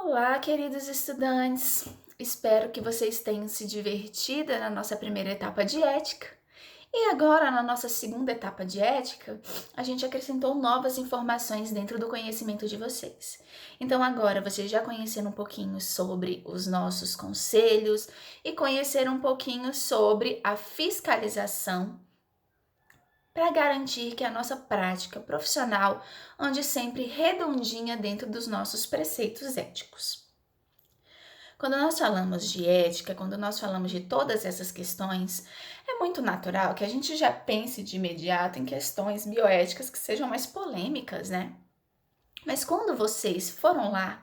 Olá, queridos estudantes! Espero que vocês tenham se divertido na nossa primeira etapa de ética. E agora, na nossa segunda etapa de ética, a gente acrescentou novas informações dentro do conhecimento de vocês. Então, agora vocês já conheceram um pouquinho sobre os nossos conselhos e conheceram um pouquinho sobre a fiscalização para garantir que a nossa prática profissional ande sempre redondinha dentro dos nossos preceitos éticos. Quando nós falamos de ética, quando nós falamos de todas essas questões, é muito natural que a gente já pense de imediato em questões bioéticas que sejam mais polêmicas, né? Mas quando vocês foram lá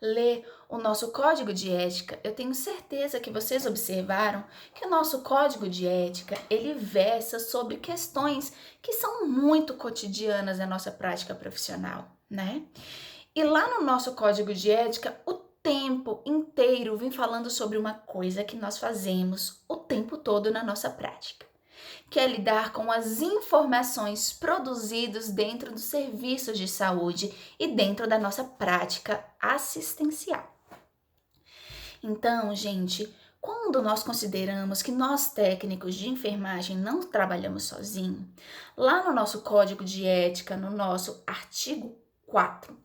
ler o nosso código de ética, eu tenho certeza que vocês observaram que o nosso código de ética, ele versa sobre questões que são muito cotidianas na nossa prática profissional, né? E lá no nosso código de ética, o tempo inteiro vem falando sobre uma coisa que nós fazemos o tempo todo na nossa prática, que é lidar com as informações produzidas dentro dos serviços de saúde e dentro da nossa prática assistencial. Então, gente, quando nós consideramos que nós técnicos de enfermagem não trabalhamos sozinhos, lá no nosso código de ética, no nosso artigo 4,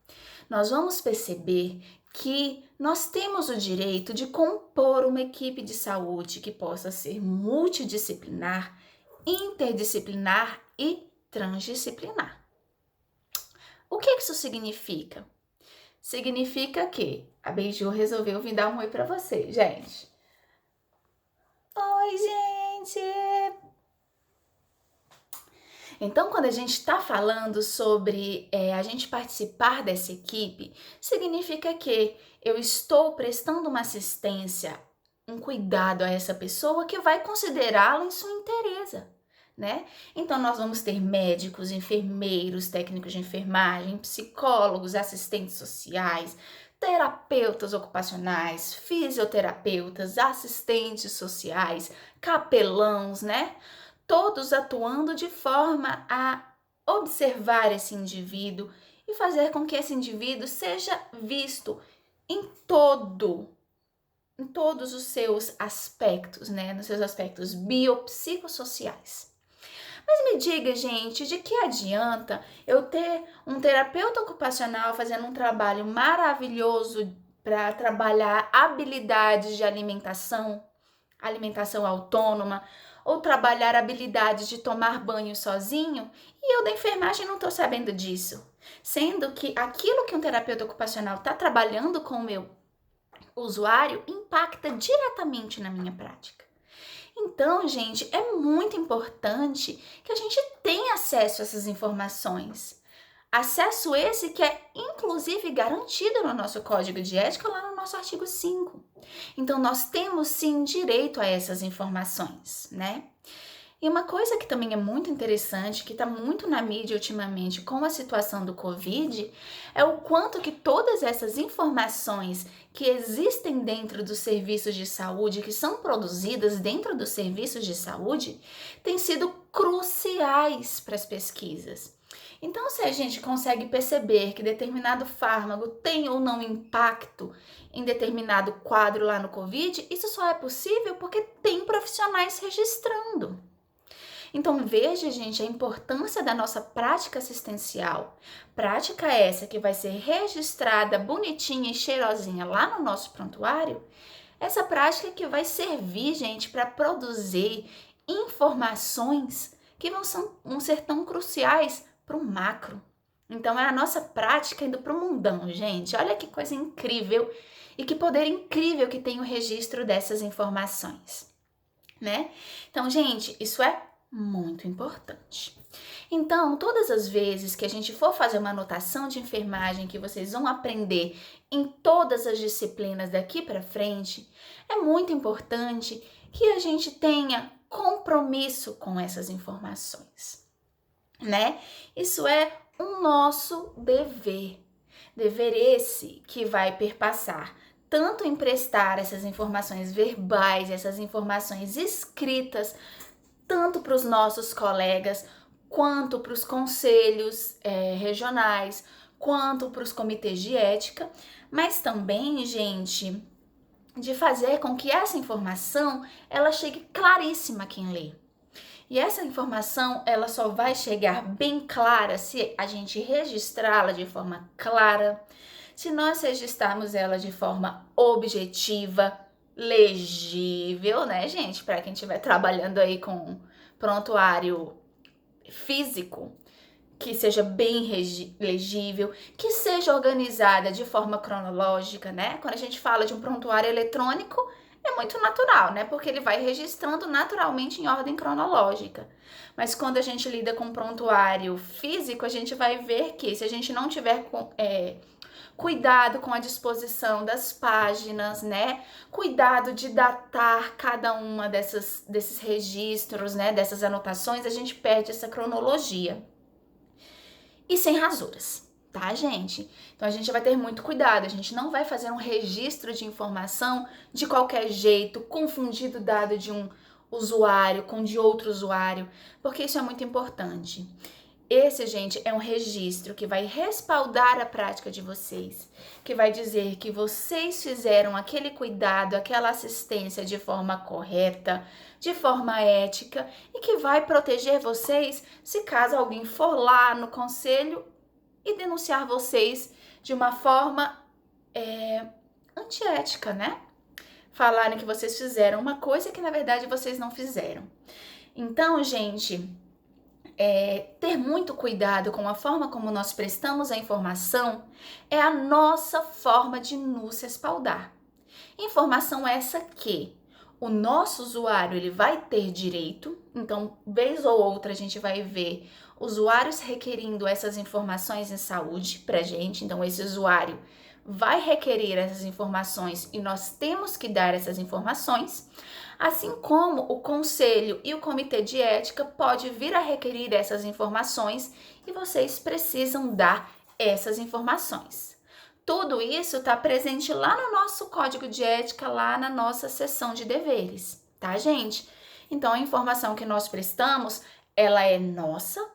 nós vamos perceber que nós temos o direito de compor uma equipe de saúde que possa ser multidisciplinar, interdisciplinar e transdisciplinar. O que isso significa? Significa que a Beiju resolveu vir dar um oi para vocês, gente. Oi, gente! Então, quando a gente está falando sobre a gente participar dessa equipe, significa que eu estou prestando uma assistência, um cuidado a essa pessoa que vai considerá-la em sua inteireza, né? Então, nós vamos ter médicos, enfermeiros, técnicos de enfermagem, psicólogos, assistentes sociais, terapeutas ocupacionais, fisioterapeutas, assistentes sociais, capelãos, né? Todos atuando de forma a observar esse indivíduo e fazer com que esse indivíduo seja visto em todos os seus aspectos, né? Nos seus aspectos biopsicossociais. Mas me diga, gente, de que adianta eu ter um terapeuta ocupacional fazendo um trabalho maravilhoso para trabalhar habilidades de alimentação autônoma, ou trabalhar habilidades de tomar banho sozinho, e eu da enfermagem não estou sabendo disso. Sendo que aquilo que um terapeuta ocupacional está trabalhando com o meu usuário impacta diretamente na minha prática. Então, gente, é muito importante que a gente tenha acesso a essas informações. Acesso esse que é, inclusive, garantido no nosso Código de Ética, lá no nosso artigo 5. Então, nós temos, sim, direito a essas informações, né? E uma coisa que também é muito interessante, que está muito na mídia ultimamente com a situação do Covid, é o quanto que todas essas informações que existem dentro dos serviços de saúde, que são produzidas dentro dos serviços de saúde, têm sido cruciais para as pesquisas. Então, se a gente consegue perceber que determinado fármaco tem ou não impacto em determinado quadro lá no Covid, isso só é possível porque tem profissionais registrando. Então, veja, gente, a importância da nossa prática assistencial. Prática essa que vai ser registrada bonitinha e cheirosinha lá no nosso prontuário. Essa prática que vai servir, gente, para produzir informações que vão ser tão cruciais para o macro. Então, é a nossa prática indo para o mundão, gente. Olha que coisa incrível e que poder incrível que tem o registro dessas informações, né? Então, gente, isso é muito importante. Então, todas as vezes que a gente for fazer uma anotação de enfermagem que vocês vão aprender em todas as disciplinas daqui para frente, é muito importante que a gente tenha compromisso com essas informações, né? Isso é um nosso dever. Dever esse que vai perpassar tanto em prestar essas informações verbais, essas informações escritas, tanto para os nossos colegas, quanto para os conselhos regionais, quanto para os comitês de ética, mas também, gente, de fazer com que essa informação ela chegue claríssima a quem lê. E essa informação ela só vai chegar bem clara se a gente registrá-la de forma clara, se nós registrarmos ela de forma objetiva, legível, né, gente? Para quem estiver trabalhando aí com prontuário físico, que seja bem legível, que seja organizada de forma cronológica, né? Quando a gente fala de um prontuário eletrônico, é muito natural, né? Porque ele vai registrando naturalmente em ordem cronológica. Mas quando a gente lida com prontuário físico, a gente vai ver que se a gente não tiver cuidado com a disposição das páginas, né? Cuidado de datar cada uma desses registros, né? Dessas anotações, a gente perde essa cronologia. E sem rasuras, tá, gente? Então a gente vai ter muito cuidado, a gente não vai fazer um registro de informação de qualquer jeito, confundindo o dado de um usuário com de outro usuário, porque isso é muito importante. Esse, gente, é um registro que vai respaldar a prática de vocês, que vai dizer que vocês fizeram aquele cuidado, aquela assistência de forma correta, de forma ética e que vai proteger vocês se caso alguém for lá no conselho e denunciar vocês de uma forma antiética, né? Falarem que vocês fizeram uma coisa que na verdade vocês não fizeram. Então, gente, ter muito cuidado com a forma como nós prestamos a informação é a nossa forma de nos respaldar. Informação essa que o nosso usuário ele vai ter direito, então, vez ou outra, a gente vai ver usuários requerindo essas informações em saúde pra gente, então esse usuário vai requerer essas informações e nós temos que dar essas informações, assim como o conselho e o comitê de ética pode vir a requerir essas informações e vocês precisam dar essas informações. Tudo isso está presente lá no nosso código de ética, lá na nossa seção de deveres, tá, gente? Então, a informação que nós prestamos, ela é nossa,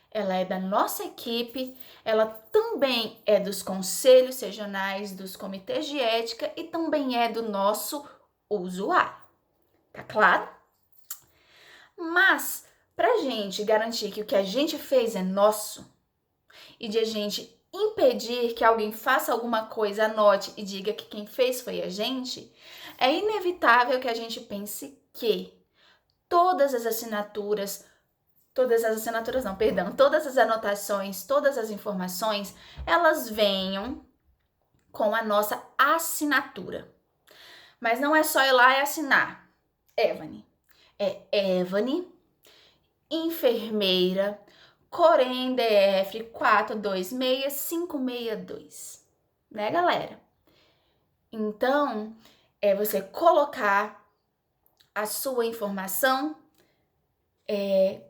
ela é da nossa equipe, ela também é dos conselhos regionais, dos comitês de ética e também é do nosso usuário, tá claro? Mas, pra gente garantir que o que a gente fez é nosso e de a gente impedir que alguém faça alguma coisa, anote e diga que quem fez foi a gente, é inevitável que a gente pense que todas as anotações, todas as informações, elas venham com a nossa assinatura. Mas não é só ir lá e assinar. Evane. É Evane, enfermeira, Corém DF 426562, né, galera? Então, é você colocar a sua informação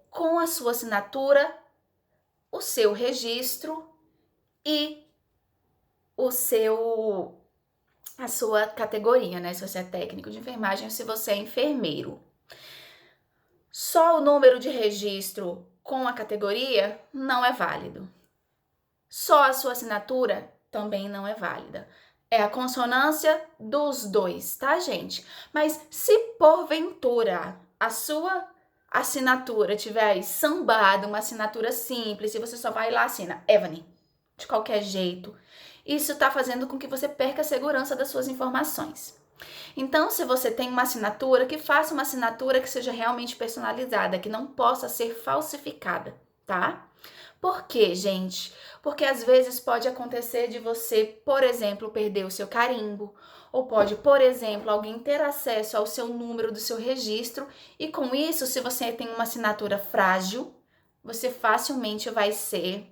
com a sua assinatura, o seu registro e a sua categoria, né? Se você é técnico de enfermagem ou se você é enfermeiro. Só o número de registro com a categoria não é válido. Só a sua assinatura também não é válida. É a consonância dos dois, tá, gente? Mas se porventura a sua assinatura tiver aí sambada, uma assinatura simples, se você só vai lá e assina Evane, de qualquer jeito, isso tá fazendo com que você perca a segurança das suas informações. Então, se você tem uma assinatura, que faça uma assinatura que seja realmente personalizada, que não possa ser falsificada, tá? Por quê, gente? Porque às vezes pode acontecer de você, por exemplo, perder o seu carimbo, ou pode, por exemplo, alguém ter acesso ao seu número do seu registro, e com isso, se você tem uma assinatura frágil, você facilmente vai ser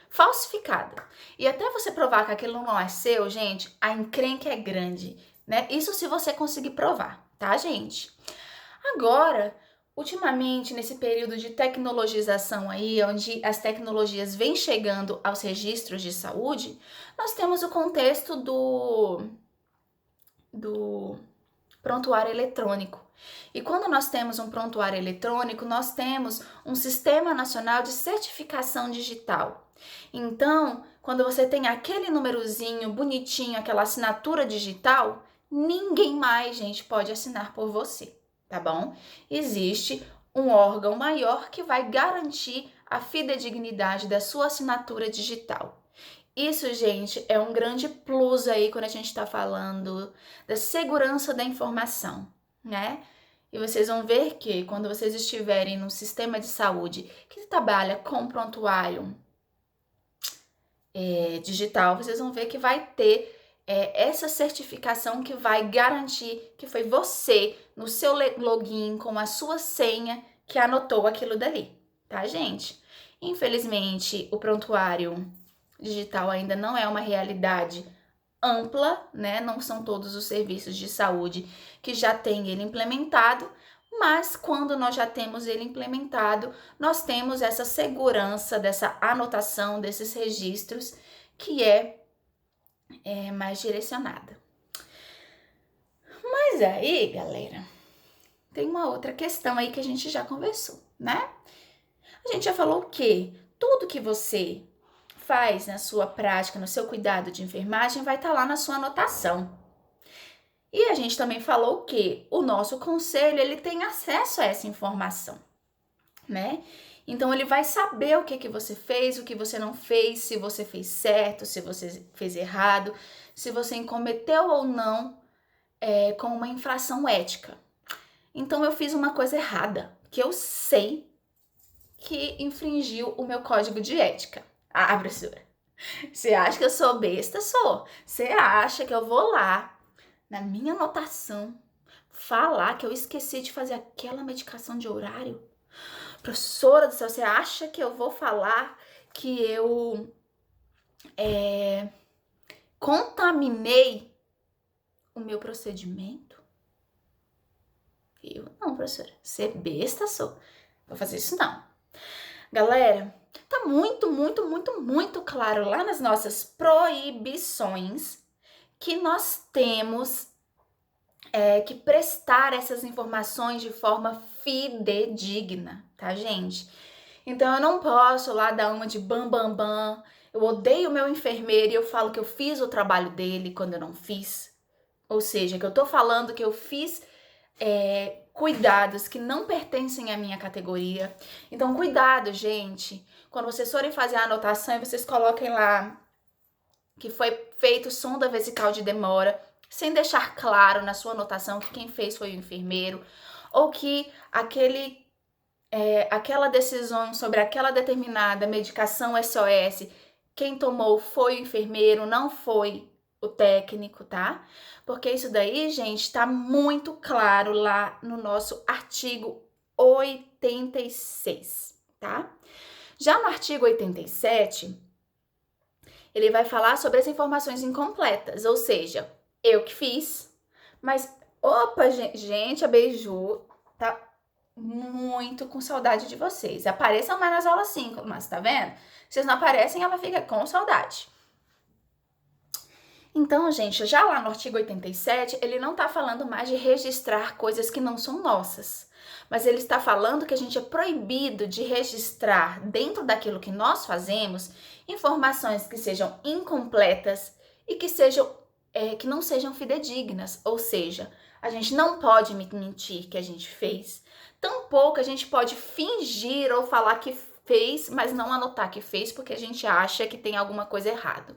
falsificada. E até você provar que aquilo não é seu, gente, a encrenca é grande, né? Isso se você conseguir provar, tá, gente? Agora, ultimamente, nesse período de tecnologização aí, onde as tecnologias vêm chegando aos registros de saúde, nós temos o contexto do prontuário eletrônico. E quando nós temos um prontuário eletrônico, nós temos um Sistema Nacional de Certificação Digital. Então, quando você tem aquele númerozinho bonitinho, aquela assinatura digital, ninguém mais, gente, pode assinar por você, tá bom? Existe um órgão maior que vai garantir a fidedignidade da sua assinatura digital. Isso, gente, é um grande plus aí quando a gente está falando da segurança da informação, né? E vocês vão ver que quando vocês estiverem num sistema de saúde que trabalha com prontuário digital, vocês vão ver que vai ter essa certificação que vai garantir que foi você, no seu login, com a sua senha, que anotou aquilo dali, tá, gente? Infelizmente, o prontuário digital ainda não é uma realidade ampla, né? Não são todos os serviços de saúde que já têm ele implementado, mas quando nós já temos ele implementado, nós temos essa segurança dessa anotação desses registros que é mais direcionada. Mas aí, galera, tem uma outra questão aí que a gente já conversou, né? A gente já falou que tudo que você faz na sua prática, no seu cuidado de enfermagem, vai estar lá na sua anotação. E a gente também falou que o nosso conselho, ele tem acesso a essa informação, né? Então, ele vai saber o que você fez, o que você não fez, se você fez certo, se você fez errado, se você cometeu ou não com uma infração ética. Então, eu fiz uma coisa errada, que eu sei que infringiu o meu código de ética. Ah, professora, você acha que eu sou besta? Sou. Você acha que eu vou lá, na minha anotação, falar que eu esqueci de fazer aquela medicação de horário? Professora do céu, você acha que eu vou falar que eu contaminei o meu procedimento? Eu não, professora. Você besta, sou. Vou fazer isso não. Galera, tá muito claro lá nas nossas proibições que nós temos que prestar essas informações de forma fidedigna, tá, gente? Então, eu não posso lá dar uma de bam, bam, bam. Eu odeio o meu enfermeiro e eu falo que eu fiz o trabalho dele quando eu não fiz. Ou seja, que eu tô falando que eu fiz cuidados que não pertencem à minha categoria. Então, cuidado, gente. Quando vocês forem fazer a anotação, vocês coloquem lá que foi feito sonda vesical de demora, sem deixar claro na sua anotação que quem fez foi o enfermeiro, ou que aquela decisão sobre aquela determinada medicação SOS, quem tomou foi o enfermeiro, não foi o técnico, tá? Porque isso daí, gente, tá muito claro lá no nosso artigo 86, tá? Já no artigo 87, ele vai falar sobre as informações incompletas, ou seja, eu que fiz, mas, opa, gente, a Beiju tá muito com saudade de vocês. Apareçam mais nas aulas 5, mas tá vendo? Se vocês não aparecem, ela fica com saudade. Então, gente, já lá no artigo 87, ele não tá falando mais de registrar coisas que não são nossas, mas ele está falando que a gente é proibido de registrar dentro daquilo que nós fazemos informações que sejam incompletas e que não sejam fidedignas, ou seja, a gente não pode mentir que a gente fez, tampouco a gente pode fingir ou falar que fez, mas não anotar que fez porque a gente acha que tem alguma coisa errada.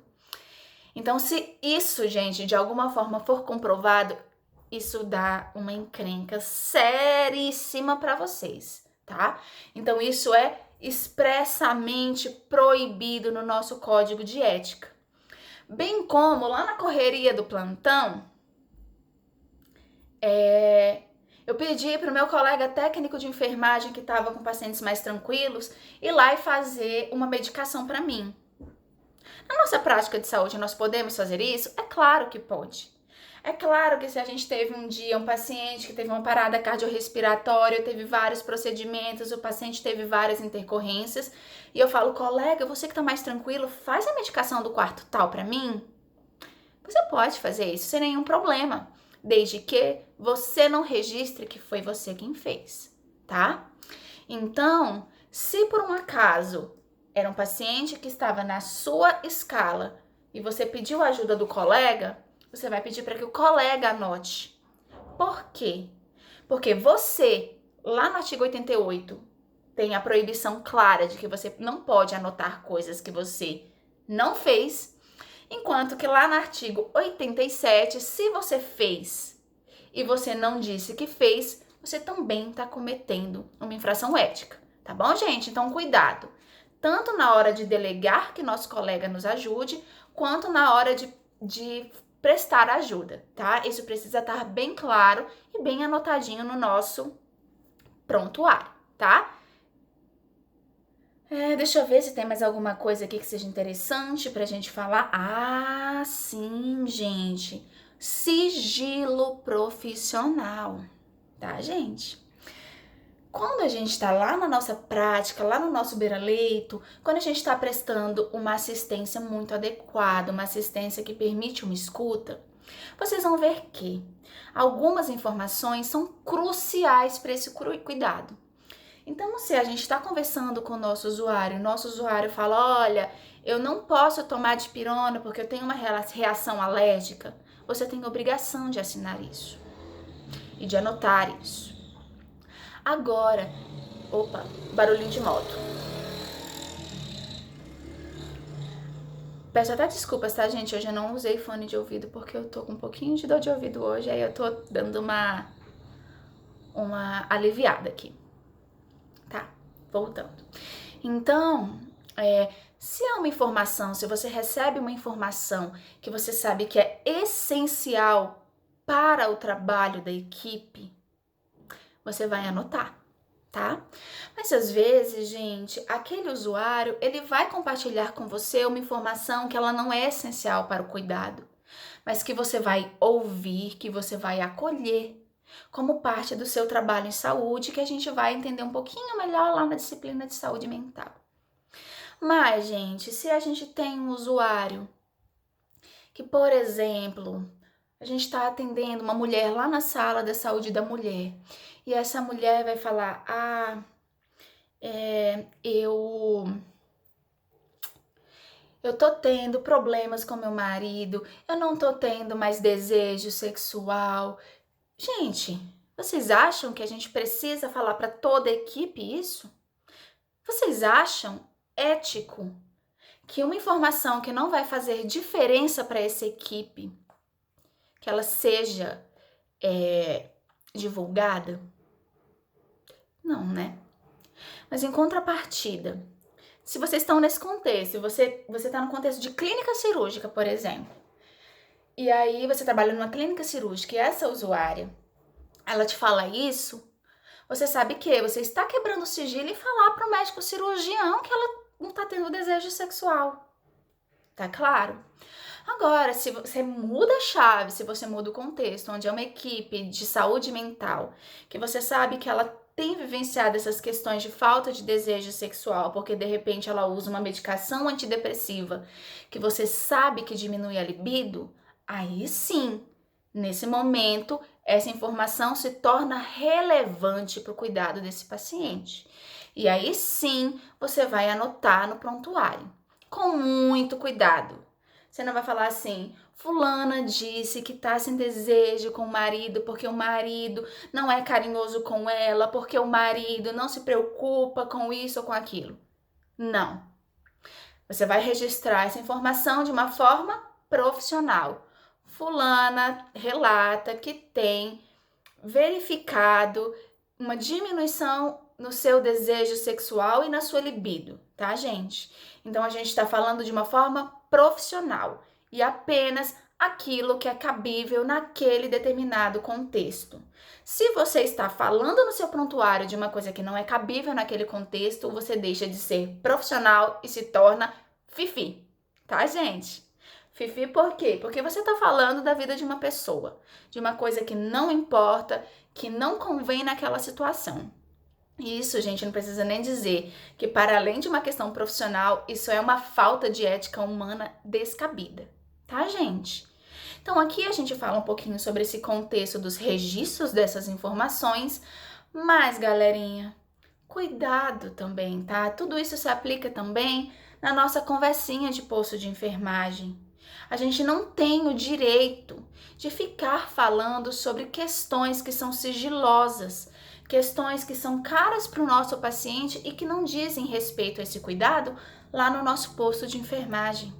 Então, se isso, gente, de alguma forma for comprovado, isso dá uma encrenca seríssima para vocês, tá? Então, isso é expressamente proibido no nosso código de ética. Bem como lá na correria do plantão, eu pedi para o meu colega técnico de enfermagem que estava com pacientes mais tranquilos ir lá e fazer uma medicação para mim. Na nossa prática de saúde, nós podemos fazer isso? É claro que pode. É claro que se a gente teve um dia um paciente que teve uma parada cardiorrespiratória, teve vários procedimentos, o paciente teve várias intercorrências, e eu falo, colega, você que tá mais tranquilo, faz a medicação do quarto tal para mim? Você pode fazer isso sem nenhum problema, desde que você não registre que foi você quem fez, tá? Então, se por um acaso era um paciente que estava na sua escala e você pediu a ajuda do colega, você vai pedir para que o colega anote. Por quê? Porque você, lá no artigo 88, tem a proibição clara de que você não pode anotar coisas que você não fez, enquanto que lá no artigo 87, se você fez e você não disse que fez, você também está cometendo uma infração ética, tá bom, gente? Então, cuidado, tanto na hora de delegar que nosso colega nos ajude, quanto na hora de prestar ajuda, tá? Isso precisa estar bem claro e bem anotadinho no nosso prontuário, tá? Deixa eu ver se tem mais alguma coisa aqui que seja interessante pra gente falar. Ah, sim, gente. Sigilo profissional, tá, gente? Quando a gente tá lá na nossa prática, lá no nosso beira-leito, quando a gente tá prestando uma assistência muito adequada, uma assistência que permite uma escuta, vocês vão ver que algumas informações são cruciais para esse cuidado. Então, se a gente está conversando com o nosso usuário fala, olha, eu não posso tomar dipirona porque eu tenho uma reação alérgica, você tem obrigação de assinar isso e de anotar isso. Agora, opa, barulhinho de moto. Peço até desculpas, tá, gente? Hoje eu não usei fone de ouvido porque eu tô com um pouquinho de dor de ouvido hoje, aí eu tô dando uma aliviada aqui. Tá, voltando. Então, se é uma informação, se você recebe uma informação que você sabe que é essencial para o trabalho da equipe, você vai anotar, tá? Mas às vezes, gente, aquele usuário, ele vai compartilhar com você uma informação que ela não é essencial para o cuidado, mas que você vai ouvir, que você vai acolher como parte do seu trabalho em saúde, que a gente vai entender um pouquinho melhor lá na disciplina de saúde mental. Mas, gente, se a gente tem um usuário que, por exemplo, a gente está atendendo uma mulher lá na sala da saúde da mulher e essa mulher vai falar, eu tô tendo problemas com meu marido, eu não tô tendo mais desejo sexual. Gente, vocês acham que a gente precisa falar para toda a equipe isso? Vocês acham ético que uma informação que não vai fazer diferença para essa equipe, que ela seja divulgada? Não, né? Mas em contrapartida, se vocês estão nesse contexto, você está no contexto de clínica cirúrgica, por exemplo, e aí você trabalha numa clínica cirúrgica e essa usuária, ela te fala isso, você sabe que você está quebrando o sigilo e falar para o médico cirurgião que ela não está tendo desejo sexual. Tá claro? Agora, se você muda a chave, se você muda o contexto, onde é uma equipe de saúde mental, que você sabe que ela tem vivenciado essas questões de falta de desejo sexual, porque de repente ela usa uma medicação antidepressiva, que você sabe que diminui a libido, aí sim, nesse momento, essa informação se torna relevante para o cuidado desse paciente. E aí sim, você vai anotar no prontuário, com muito cuidado. Você não vai falar assim, fulana disse que tá sem desejo com o marido porque o marido não é carinhoso com ela, porque o marido não se preocupa com isso ou com aquilo. Não. Você vai registrar essa informação de uma forma profissional. Fulana relata que tem verificado uma diminuição no seu desejo sexual e na sua libido, tá, gente? Então, a gente está falando de uma forma profissional e apenas aquilo que é cabível naquele determinado contexto. Se você está falando no seu prontuário de uma coisa que não é cabível naquele contexto, você deixa de ser profissional e se torna fifi, tá, gente? Fifi por quê? Porque você está falando da vida de uma pessoa, de uma coisa que não importa, que não convém naquela situação. E isso, gente, não precisa nem dizer que, para além de uma questão profissional, isso é uma falta de ética humana descabida, tá, gente? Então, aqui a gente fala um pouquinho sobre esse contexto dos registros dessas informações, mas, galerinha, cuidado também, tá? Tudo isso se aplica também na nossa conversinha de posto de enfermagem. A gente não tem o direito de ficar falando sobre questões que são sigilosas, questões que são caras para o nosso paciente e que não dizem respeito a esse cuidado lá no nosso posto de enfermagem,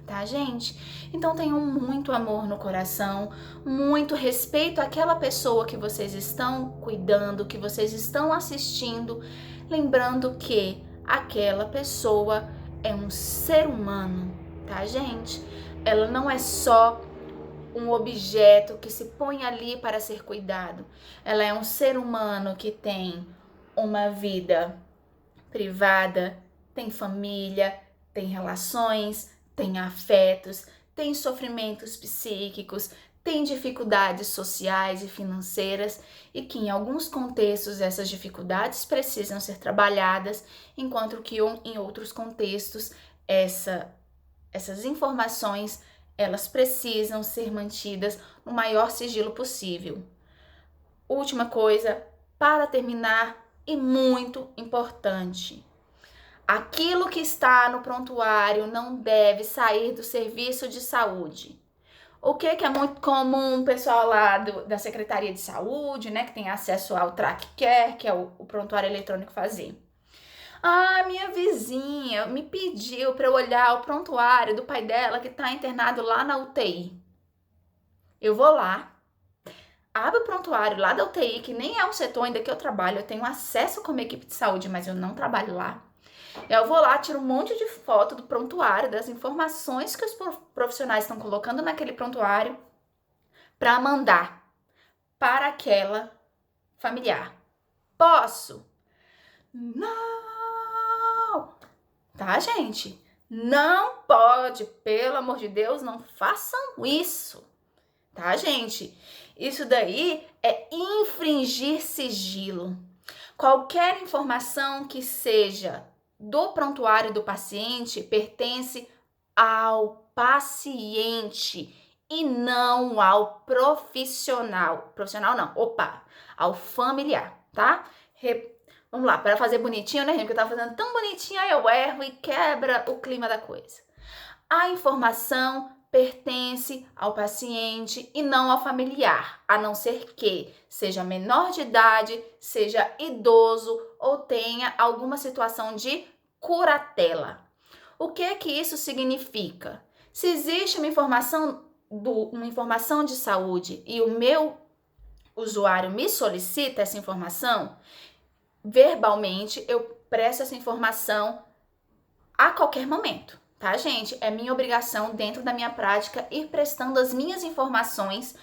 tá, gente? Então tenham muito amor no coração, muito respeito àquela pessoa que vocês estão cuidando, que vocês estão assistindo, lembrando que aquela pessoa é um ser humano, tá, gente? Ela não é só um objeto que se põe ali para ser cuidado. Ela é um ser humano que tem uma vida privada, tem família, tem relações, tem afetos, tem sofrimentos psíquicos, tem dificuldades sociais e financeiras e que em alguns contextos essas dificuldades precisam ser trabalhadas, enquanto que em outros contextos essas informações elas precisam ser mantidas no maior sigilo possível. Última coisa, para terminar, e muito importante: aquilo que está no prontuário não deve sair do serviço de saúde. O que é muito comum o pessoal lá da Secretaria de Saúde, né, que tem acesso ao TrackCare, que é o prontuário eletrônico, fazer? Minha vizinha me pediu para eu olhar o prontuário do pai dela que está internado lá na UTI. Eu vou lá, abro o prontuário lá da UTI, que nem é um setor ainda que eu trabalho, eu tenho acesso como equipe de saúde, mas eu não trabalho lá. Eu vou lá, tiro um monte de foto do prontuário, das informações que os profissionais estão colocando naquele prontuário para mandar para aquela familiar. Posso? Não! Tá, gente? Não pode, pelo amor de Deus, não façam isso. Tá, gente? Isso daí é infringir sigilo. Qualquer informação que seja do prontuário do paciente pertence ao paciente e não ao profissional. Profissional não, ao familiar, tá? Vamos lá, para fazer bonitinho, né, gente? Porque eu tava fazendo tão bonitinho, aí eu erro e quebra o clima da coisa. A informação pertence ao paciente e não ao familiar, a não ser que seja menor de idade, seja idoso ou tenha alguma situação de curatela. O que isso significa? Se existe uma informação de saúde e o meu usuário me solicita essa informação, verbalmente eu presto essa informação a qualquer momento, tá, gente? É minha obrigação, dentro da minha prática, ir prestando as minhas informações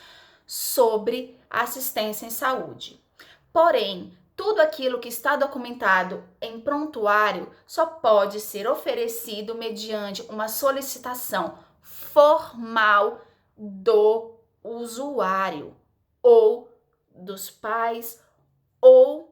sobre assistência em saúde. Porém, tudo aquilo que está documentado em prontuário só pode ser oferecido mediante uma solicitação formal do usuário, ou dos pais, ou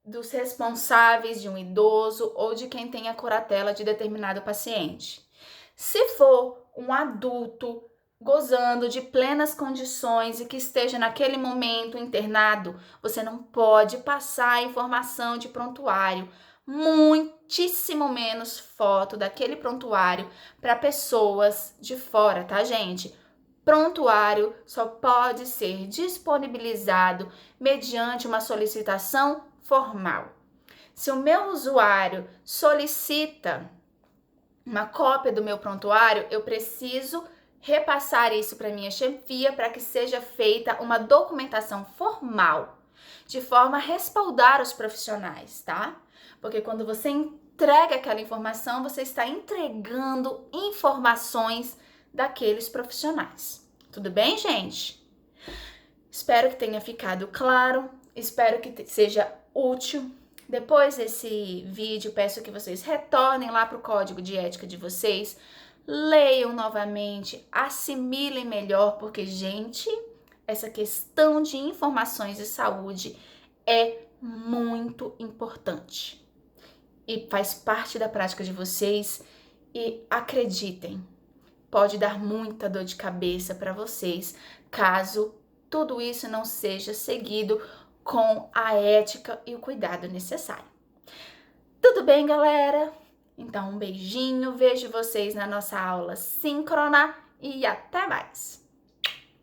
dos responsáveis de um idoso ou de quem tem a curatela de determinado paciente. Se for um adulto gozando de plenas condições e que esteja naquele momento internado, você não pode passar a informação de prontuário, muitíssimo menos foto daquele prontuário para pessoas de fora, tá, gente? Prontuário só pode ser disponibilizado mediante uma solicitação formal. Se o meu usuário solicita uma cópia do meu prontuário, eu preciso repassar isso para minha chefia para que seja feita uma documentação formal, de forma a respaldar os profissionais, tá? Porque quando você entrega aquela informação, você está entregando informações daqueles profissionais. Tudo bem, gente? Espero que tenha ficado claro, espero que seja útil. Depois desse vídeo, peço que vocês retornem lá para o código de ética de vocês, leiam novamente, assimilem melhor, porque, gente, essa questão de informações de saúde é muito importante e faz parte da prática de vocês. E acreditem, pode dar muita dor de cabeça para vocês caso tudo isso não seja seguido com a ética e o cuidado necessário. Tudo bem, galera? Então, um beijinho, vejo vocês na nossa aula síncrona e até mais!